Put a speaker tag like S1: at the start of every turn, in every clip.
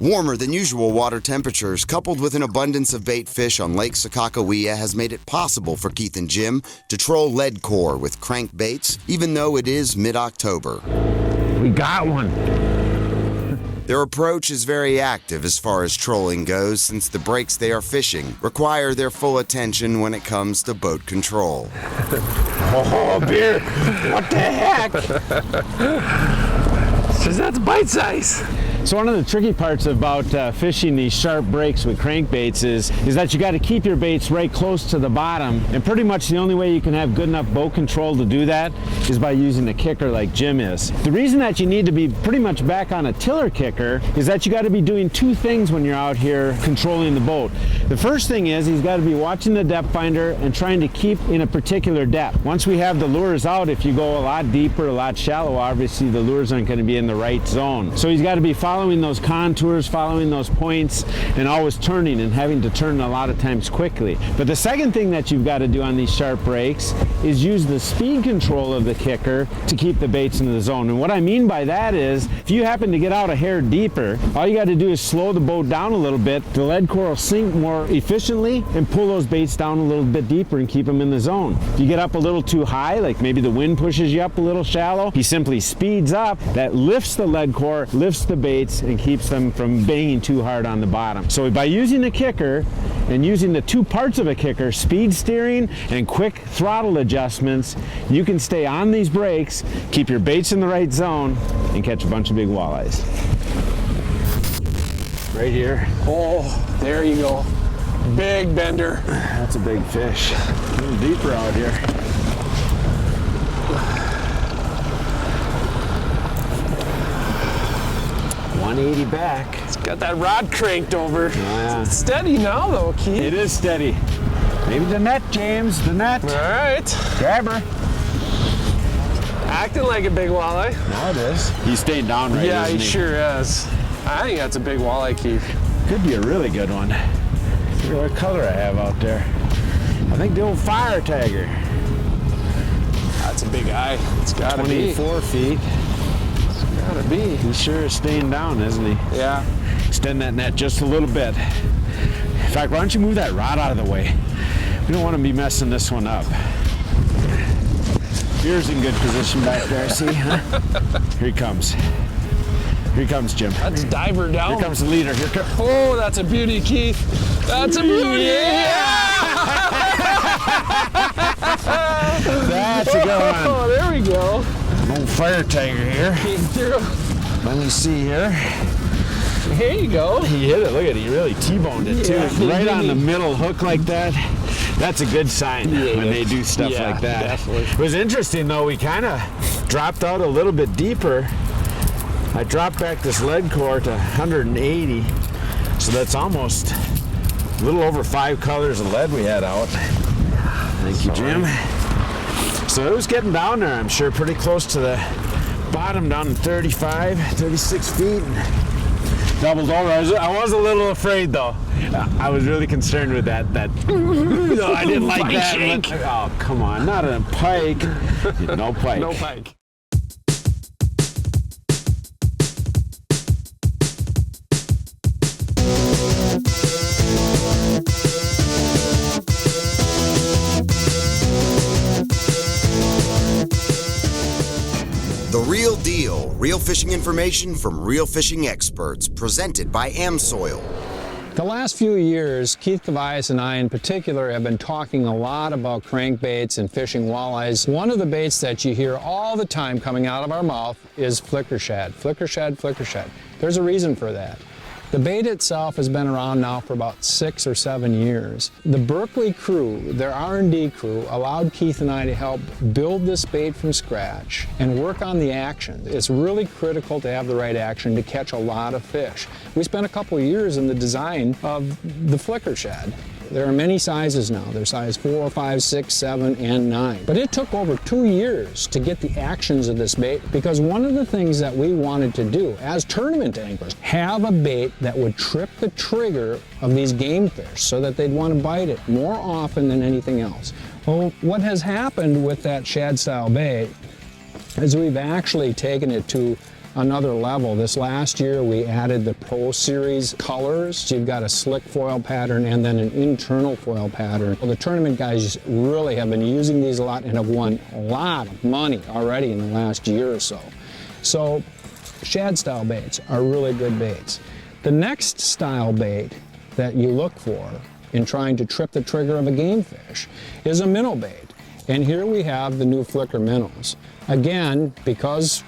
S1: Warmer than usual water temperatures, coupled with an abundance of bait fish on Lake Sakakawea, has made it possible for Keith and Jim to troll leadcore with crank baits, even though it is mid-October.
S2: We got one.
S1: Their approach is very active as far as trolling goes, since the breaks they are fishing require their full attention when it comes to boat control.
S2: Oh, beer! What the heck? Says that's bite size. So one of the tricky parts about fishing these sharp breaks with crankbaits is that you got to keep your baits right close to the bottom, and pretty much the only way you can have good enough boat control to do that is by using a kicker like Jim is. The reason that you need to be pretty much back on a tiller kicker is that you got to be doing two things when you're out here controlling the boat. The first thing is he's got to be watching the depth finder and trying to keep in a particular depth. Once we have the lures out, if you go a lot deeper, a lot shallower, obviously the lures aren't going to be in the right zone. So he's got to be following those contours, following those points, and always turning, and having to turn a lot of times quickly. But the second thing that you've got to do on these sharp breaks is use the speed control of the kicker to keep the baits in the zone. And what I mean by that is, if you happen to get out a hair deeper, all you got to do is slow the boat down a little bit. The leadcore will sink more efficiently and pull those baits down a little bit deeper and keep them in the zone. If you get up a little too high, like maybe the wind pushes you up a little shallow, he simply speeds up. That lifts the leadcore, lifts the baits, and keeps them from banging too hard on the bottom. So by using the kicker and using the two parts of a kicker, speed steering and quick throttle adjustments, you can stay on these breaks, keep your baits in the right zone, and catch a bunch of big walleyes. Right here.
S3: Oh, there you go. Big bender.
S2: That's a big fish. A little deeper out here. 180 back.
S3: It's got that rod cranked over.
S2: Yeah.
S3: It's steady now though, Keith.
S2: It is steady. Maybe the net, James, the net.
S3: All right.
S2: Grab her.
S3: Acting like a big walleye.
S2: Now it is. He's staying down right,
S3: yeah,
S2: isn't
S3: he sure is. I think that's a big walleye, Keith.
S2: Could be a really good one. Look at what color I have out there. I think the old fire tagger.
S3: That's a big eye. It's gotta be.
S2: 24 feet.
S3: Gotta be.
S2: He sure is staying down, isn't he?
S3: Yeah.
S2: Extend that net just a little bit. In fact, why don't you move that rod out of the way? We don't want to be messing this one up. Beer's in good position back there, see? Huh? Here he comes. Here he comes, Jim.
S3: That's diver down.
S2: Here comes the leader. Here comes.
S3: Oh, that's a beauty, Keith. That's a beauty.
S2: Yeah! That's a good one.
S3: Oh, there we go.
S2: An old fire tiger here.
S3: Came through.
S2: Let me see here.
S3: Here you go.
S2: He hit it. Look at it. He really T-boned it too.
S3: Yeah,
S2: Right on the middle hook like that. That's a good sign when they do stuff like that.
S3: Definitely.
S2: It was interesting though. We kind of dropped out a little bit deeper. I dropped back this leadcore to 180, so that's almost a little over 5 colors of lead we had out. Thank you, Jim. So it was getting down there, I'm sure, pretty close to the bottom, down to 35, 36 feet. Doubled over. I was a little afraid, though. I was really concerned with that. No, I didn't like
S3: Pike
S2: that.
S3: shake.
S2: Oh, come on. Not a pike. No pike.
S3: No pike.
S1: The Real Deal, real fishing information from real fishing experts, presented by AmSoil.
S4: The last few years, Keith Kavaias and I in particular have been talking a lot about crankbaits and fishing walleyes. One of the baits that you hear all the time coming out of our mouth is flicker shad. Flicker shad, flicker shad. There's a reason for that. The bait itself has been around now for about 6 or 7 years. The Berkeley crew, their R&D crew, allowed Keith and I to help build this bait from scratch and work on the action. It's really critical to have the right action to catch a lot of fish. We spent a couple of years in the design of the flicker shad. There are many sizes now. There's size 4, 5, 6, 7, and 9. But it took over 2 years to get the actions of this bait, because one of the things that we wanted to do as tournament anglers, have a bait that would trip the trigger of these game fish so that they'd want to bite it more often than anything else. Well, what has happened with that shad style bait is we've actually taken it to another level. This last year we added the Pro Series colors. So you've got a slick foil pattern and then an internal foil pattern. Well, the tournament guys really have been using these a lot and have won a lot of money already in the last year or so. So shad style baits are really good baits. The next style bait that you look for in trying to trip the trigger of a game fish is a minnow bait. And here we have the new flicker minnows. Again,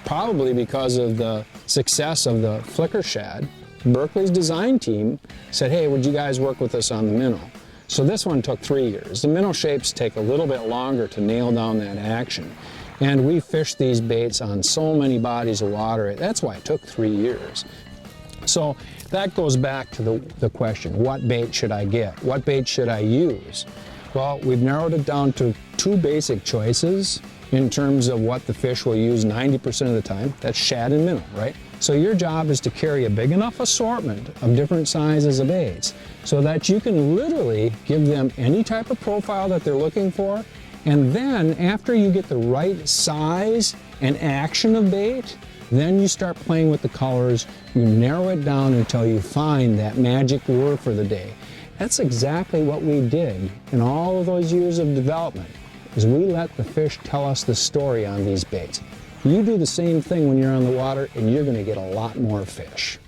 S4: probably because of the success of the flicker shad, Berkeley's design team said, hey, would you guys work with us on the minnow? So this one took 3 years. The minnow shapes take a little bit longer to nail down that action. And we fished these baits on so many bodies of water. That's why it took 3 years. So that goes back to the question, what bait should I get? What bait should I use? Well, we've narrowed it down to 2 basic choices in terms of what the fish will use 90% of the time. That's shad and minnow, right? So your job is to carry a big enough assortment of different sizes of baits so that you can literally give them any type of profile that they're looking for. And then after you get the right size and action of bait, then you start playing with the colors, you narrow it down until you find that magic lure for the day. That's exactly what we did in all of those years of development, is we let the fish tell us the story on these baits. You do the same thing when you're on the water and you're going to get a lot more fish.